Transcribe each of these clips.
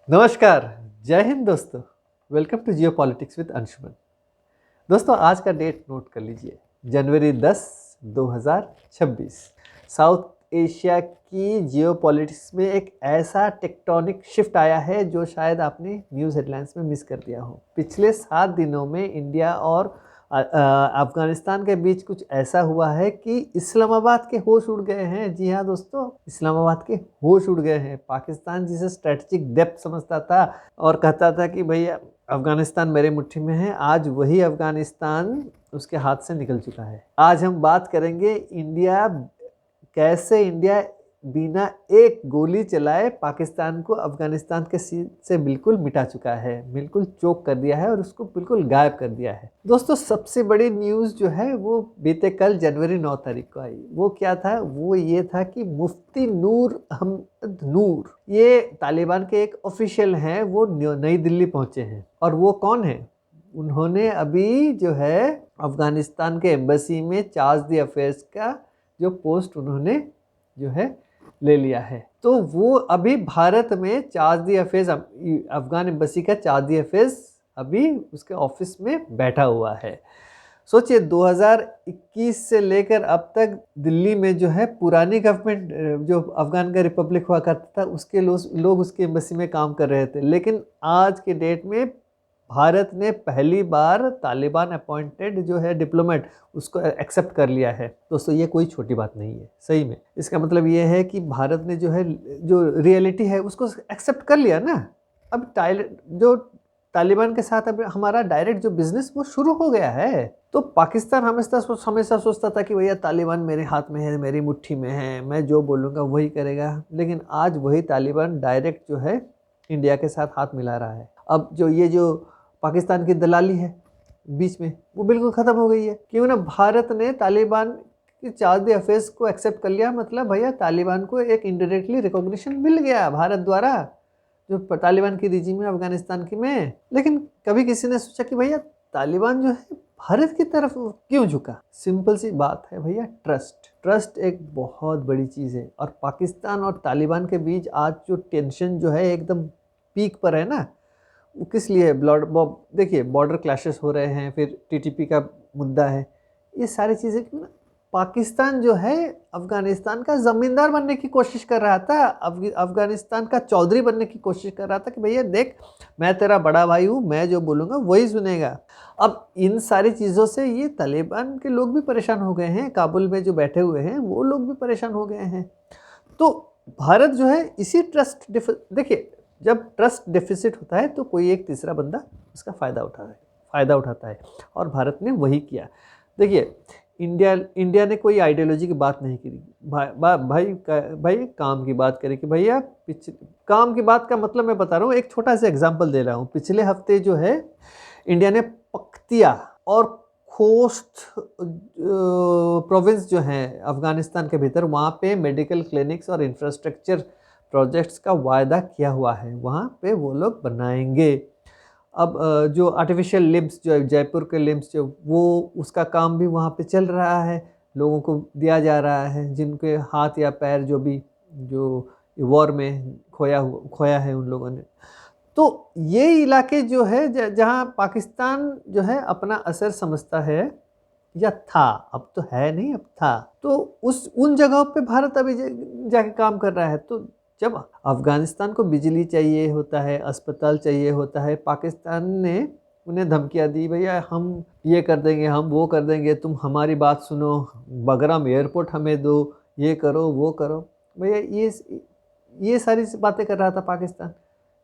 नमस्कार, जय हिंद दोस्तों। Welcome to geo politics with Anshuman. दोस्तों आज का डेट नोट कर लीजिए, जनवरी 10, 2026। साउथ एशिया की जियो पॉलिटिक्स में एक ऐसा टेक्टोनिक शिफ्ट आया है जो शायद आपने न्यूज़ हेडलाइंस में मिस कर दिया हो। पिछले 7 दिनों में इंडिया और अफगानिस्तान के बीच कुछ ऐसा हुआ है कि इस्लामाबाद के होश उड़ गए हैं। जी हाँ दोस्तों, इस्लामाबाद के होश उड़ गए हैं। पाकिस्तान जिसे स्ट्रेटेजिक डेप्थ समझता था और कहता था कि भैया अफगानिस्तान मेरे मुट्ठी में है, आज वही अफगानिस्तान उसके हाथ से निकल चुका है। आज हम बात करेंगे कैसे इंडिया बिना एक गोली चलाए पाकिस्तान को अफगानिस्तान के से बिल्कुल मिटा चुका है, बिल्कुल चोक कर दिया है और उसको बिल्कुल गायब कर दिया है। दोस्तों सबसे बड़ी न्यूज़ जो है वो बीते कल जनवरी 9 तारीख को आई। वो क्या था? वो ये था कि मुफ्ती नूर अहमद नूर, ये तालिबान के एक ऑफिशियल हैं, वो नई दिल्ली पहुंचे हैं। और वो कौन है? उन्होंने अभी जो है अफगानिस्तान के एम्बेसी में चार्ज द अफेयर्स का जो पोस्ट उन्होंने जो है ले लिया है। तो वो अभी भारत में charge the affairs, Afghan embassy का चार्ज द अफेयर्स अभी उसके ऑफिस में बैठा हुआ है। सोचिए 2021 से लेकर अब तक दिल्ली में जो है पुरानी गवर्नमेंट जो अफगान का रिपब्लिक हुआ करता था उसके लोग उसके एम्बेसी में काम कर रहे थे। लेकिन आज के डेट में भारत ने पहली बार तालिबान अपॉइंटेड जो है डिप्लोमेट उसको एक्सेप्ट कर लिया है। दोस्तों ये कोई छोटी बात नहीं है सही में। इसका मतलब ये है कि भारत ने जो है जो रियलिटी है उसको एक्सेप्ट कर लिया ना। अब जो तालिबान के साथ अब हमारा डायरेक्ट जो बिजनेस वो शुरू हो गया है। तो पाकिस्तान हमेशा सोचता था कि भैया तालिबान मेरे हाथ में है, मेरी मुट्ठी में है, मैं जो बोलूँगा वही करेगा। लेकिन आज वही तालिबान डायरेक्ट जो है इंडिया के साथ हाथ मिला रहा है। अब जो पाकिस्तान की दलाली है बीच में वो बिल्कुल ख़त्म हो गई है। क्यों ना भारत ने तालिबान की चार्ज द अफेयर्स को एक्सेप्ट कर लिया। मतलब भैया तालिबान को एक इनडायरेक्टली रिकॉग्निशन मिल गया भारत द्वारा, जो तालिबान की रिजीम है अफगानिस्तान की में। लेकिन कभी किसी ने सोचा कि भैया तालिबान जो है भारत की तरफ क्यों झुका? सिंपल सी बात है भैया, ट्रस्ट एक बहुत बड़ी चीज़ है। और पाकिस्तान और तालिबान के बीच आज जो टेंशन जो है एकदम पीक पर है ना, वो किस लिए है? देखिए बॉर्डर क्लैशेस हो रहे हैं, फिर टीटीपी का मुद्दा है, ये सारी चीज़ें क्यों ना। पाकिस्तान जो है अफगानिस्तान का ज़मींदार बनने की कोशिश कर रहा था, अफगानिस्तान का चौधरी बनने की कोशिश कर रहा था कि भैया देख मैं तेरा बड़ा भाई हूँ, मैं जो बोलूँगा वही सुनेगा। अब इन सारी चीज़ों से ये तालिबान के लोग भी परेशान हो गए हैं, काबुल में जो बैठे हुए हैं वो लोग भी परेशान हो गए हैं। तो भारत जो है इसी देखिए जब ट्रस्ट डेफिसिट होता है तो कोई एक तीसरा बंदा उसका फ़ायदा उठाता है और भारत ने वही किया। देखिए इंडिया ने कोई आइडियोलॉजी की बात नहीं की। भाई काम की बात करें कि भैया काम की बात का मतलब मैं बता रहा हूँ, एक छोटा सा एग्जांपल दे रहा हूँ। पिछले हफ्ते जो है इंडिया ने पख्तिया और खोस्ट प्रोविंस जो हैं अफगानिस्तान के भीतर, वहाँ पे मेडिकल क्लिनिक्स और इंफ्रास्ट्रक्चर प्रोजेक्ट्स का वायदा किया हुआ है, वहाँ पे वो लोग बनाएंगे। अब जो आर्टिफिशियल लिम्स जो जयपुर के लिम्स जो वो उसका काम भी वहाँ पे चल रहा है, लोगों को दिया जा रहा है जिनके हाथ या पैर जो वॉर में खोया है उन लोगों ने। तो ये इलाके जो है जहाँ पाकिस्तान जो है अपना असर समझता है या था, अब तो है नहीं, अब था, तो उन जगहों पे भारत अभी जाके काम कर रहा है। तो जब अफगानिस्तान को बिजली चाहिए होता है, अस्पताल चाहिए होता है, पाकिस्तान ने उन्हें धमकियाँ दी, भैया हम ये कर देंगे, हम वो कर देंगे, तुम हमारी बात सुनो, बगराम एयरपोर्ट हमें दो, ये करो वो करो। भैया ये सारी बातें कर रहा था पाकिस्तान,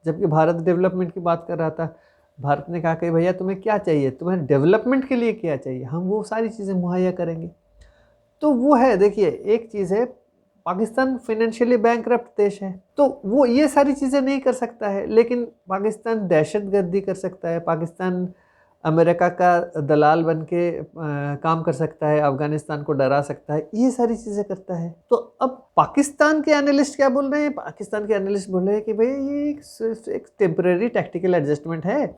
जबकि भारत डेवलपमेंट की बात कर रहा था। भारत ने कहा कि भैया तुम्हें क्या चाहिए, तुम्हें डेवलपमेंट के लिए क्या चाहिए, हम वो सारी चीज़ें मुहैया करेंगे। तो वो है, देखिए एक चीज़ है पाकिस्तान फाइनेंशियली बैंकरप्ट देश है तो वो ये सारी चीज़ें नहीं कर सकता है, लेकिन पाकिस्तान दहशतगर्दी कर सकता है। पाकिस्तान अमेरिका का दलाल बन के काम कर सकता है, अफगानिस्तान को डरा सकता है, ये सारी चीज़ें करता है। तो अब पाकिस्तान के एनालिस्ट क्या बोल रहे हैं? पाकिस्तान के एनालिस्ट बोल रहे हैं कि भाई ये एक टेम्परेरी टैक्टिकल एडजस्टमेंट है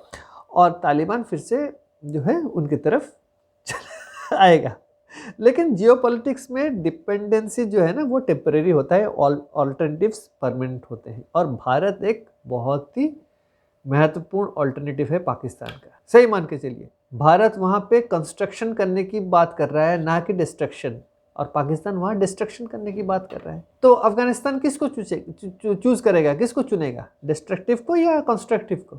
और तालिबान फिर से जो है उनकी तरफ आएगा। लेकिन जियोपॉलिटिक्स में डिपेंडेंसी जो है ना वो टेम्परेरी होता है, ऑल्टरनेटिव्स परमानेंट होते हैं। और भारत एक बहुत ही महत्वपूर्ण ऑल्टरनेटिव है पाकिस्तान का। सही मान के चलिए, भारत वहाँ पे कंस्ट्रक्शन करने की बात कर रहा है, ना कि डिस्ट्रक्शन, और पाकिस्तान वहाँ डिस्ट्रक्शन करने की बात कर रहा है। तो अफगानिस्तान किसको चूज करेगा, किसको चुनेगा, डिस्ट्रक्टिव को या कंस्ट्रक्टिव को?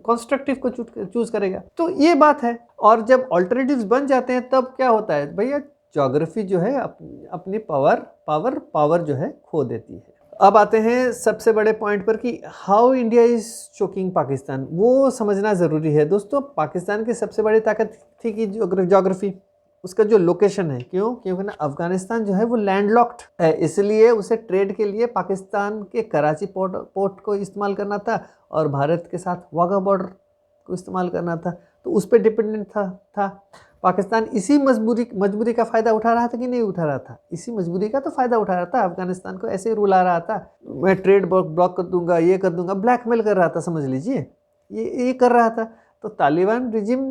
कंस्ट्रक्टिव को चूज करेगा। तो ये बात है। और जब ऑल्टरनेटिव्स बन जाते हैं तब क्या होता है भैया, ज्योग्राफी जो है अपनी पावर जो है खो देती है। अब आते हैं सबसे बड़े पॉइंट पर कि how India is choking Pakistan. वो समझना ज़रूरी है दोस्तों। पाकिस्तान की सबसे बड़ी ताकत थी कि ज्योग्राफी, उसका जो लोकेशन है। क्योंकि ना अफगानिस्तान जो है वो लैंडलॉक्ड है, इसलिए उसे ट्रेड के लिए पाकिस्तान के कराची पोर्ट को इस्तेमाल करना था और भारत के साथ वाघा बॉर्डर को इस्तेमाल करना था। तो उस पर डिपेंडेंट था। पाकिस्तान इसी मजबूरी का फ़ायदा उठा रहा था कि नहीं उठा रहा था? इसी मजबूरी का तो फ़ायदा उठा रहा था। अफगानिस्तान को ऐसे ही रुला रहा था, मैं ट्रेड ब्लॉक कर दूंगा, ये कर दूंगा, ब्लैकमेल कर रहा था, समझ लीजिए ये कर रहा था। तो तालिबान रिजिम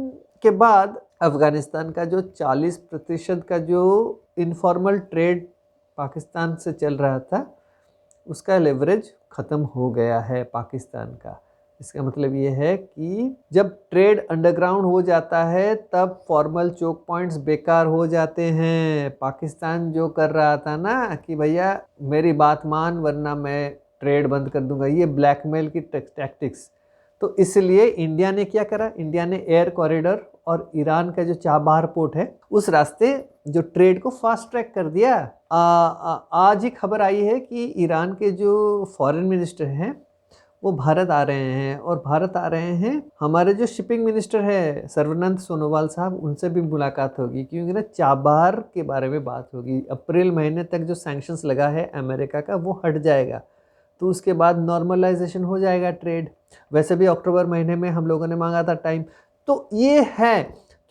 के बाद अफगानिस्तान का जो 40% का जो इनफॉर्मल ट्रेड पाकिस्तान से चल रहा था, उसका लेवरेज ख़त्म हो गया है पाकिस्तान का। इसका मतलब ये है कि जब ट्रेड अंडरग्राउंड हो जाता है तब फॉर्मल चोक पॉइंट्स बेकार हो जाते हैं। पाकिस्तान जो कर रहा था ना कि भैया मेरी बात मान वरना मैं ट्रेड बंद कर दूंगा, ये ब्लैकमेल की टैक्टिक्स। तो इसलिए इंडिया ने क्या करा, इंडिया ने एयर कॉरिडोर और ईरान का जो चाबहार पोर्ट है उस रास्ते जो ट्रेड को फास्ट ट्रैक कर दिया। आज ही खबर आई है कि ईरान के जो फॉरेन मिनिस्टर हैं वो भारत आ रहे हैं, और भारत आ रहे हैं हमारे जो शिपिंग मिनिस्टर है सर्बानंद सोनोवाल साहब, उनसे भी मुलाकात होगी, क्योंकि ना चाबहार के बारे में बात होगी। अप्रैल महीने तक जो सैंक्शंस लगा है अमेरिका का वो हट जाएगा, तो उसके बाद नॉर्मलाइजेशन हो जाएगा ट्रेड। वैसे भी अक्टूबर महीने में हम लोगों ने मांगा था टाइम, तो ये है।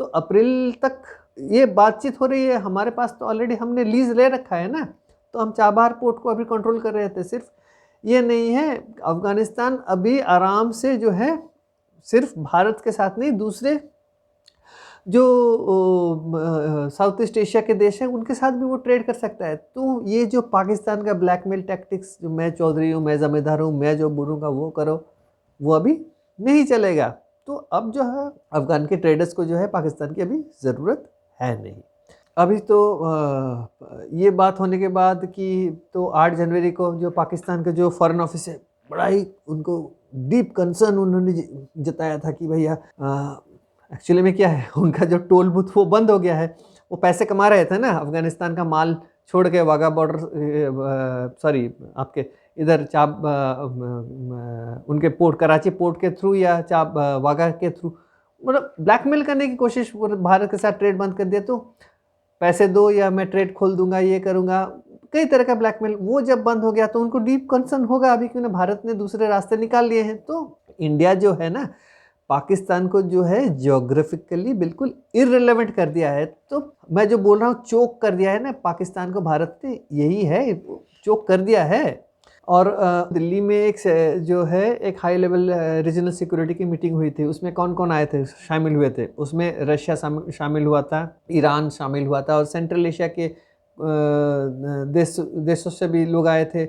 तो अप्रैल तक ये बातचीत हो रही है। हमारे पास तो ऑलरेडी हमने लीज ले रखा है ना, तो हम चाबहार पोर्ट को अभी कंट्रोल कर रहे थे। सिर्फ ये नहीं है, अफगानिस्तान अभी आराम से जो है सिर्फ भारत के साथ नहीं, दूसरे जो साउथ ईस्ट एशिया के देश हैं उनके साथ भी वो ट्रेड कर सकता है। तो ये जो पाकिस्तान का ब्लैकमेल टैक्टिक्स, जो मैं चौधरी हूँ, मैं ज़मींदार हूँ, मैं जो बोलूँगा वो करो, वो अभी नहीं चलेगा। तो अब जो है अफगान के ट्रेडर्स को जो है पाकिस्तान की अभी ज़रूरत है नहीं। अभी तो ये बात होने के बाद कि तो 8 जनवरी को जो पाकिस्तान का जो फॉरेन ऑफिस है, बड़ा ही उनको डीप कंसर्न उन्होंने जताया था कि भैया एक्चुअली में क्या है, उनका जो टोल बूथ वो बंद हो गया है। वो पैसे कमा रहे थे ना अफगानिस्तान का माल छोड़ के वाघा बॉर्डर, सॉरी आपके इधर उनके पोर्ट कराची पोर्ट के थ्रू या वाघा के थ्रू, मतलब ब्लैकमेल करने की कोशिश। भारत के साथ ट्रेड बंद कर दिया तो पैसे दो या मैं ट्रेड खोल दूंगा, ये करूंगा, कई तरह का ब्लैकमेल। वो जब बंद हो गया तो उनको डीप कंसर्न होगा अभी, क्योंकि भारत ने दूसरे रास्ते निकाल लिए हैं। तो इंडिया जो है ना पाकिस्तान को जो है ज्योग्राफिकली बिल्कुल इररिलेवेंट कर दिया है। तो मैं जो बोल रहा हूँ चोक कर दिया है ना पाकिस्तान को भारत ने, यही है, चोक कर दिया है। और दिल्ली में एक जो है एक हाई लेवल रीजनल सिक्योरिटी की मीटिंग हुई थी। उसमें कौन कौन आए थे, शामिल हुए थे? उसमें रशिया शामिल हुआ था, ईरान शामिल हुआ था, और सेंट्रल एशिया के देशों से भी लोग आए थे।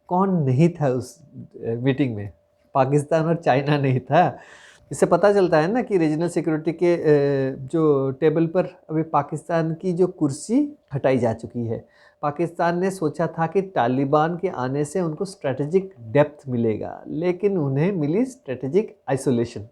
कौन नहीं था उस मीटिंग में? पाकिस्तान और चाइना नहीं था। इससे पता चलता है ना कि रीजनल सिक्योरिटी के जो टेबल पर अभी पाकिस्तान की जो कुर्सी हटाई जा चुकी है। पाकिस्तान ने सोचा था कि तालिबान के आने से उनको स्ट्रेटेजिक डेप्थ मिलेगा, लेकिन उन्हें मिली स्ट्रेटेजिक आइसोलेशन।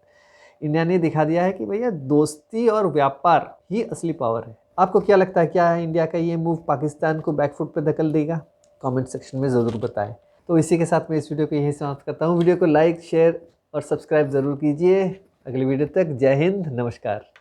इंडिया ने दिखा दिया है कि भैया दोस्ती और व्यापार ही असली पावर है। आपको क्या लगता है, क्या इंडिया का ये मूव पाकिस्तान को बैकफुट पर धकेल देगा? कमेंट सेक्शन में ज़रूर बताएं। तो इसी के साथ मैं इस वीडियो को यहीं समाप्त करता हूँ। वीडियो को लाइक, शेयर और सब्सक्राइब ज़रूर कीजिए। अगली वीडियो तक जय हिंद, नमस्कार।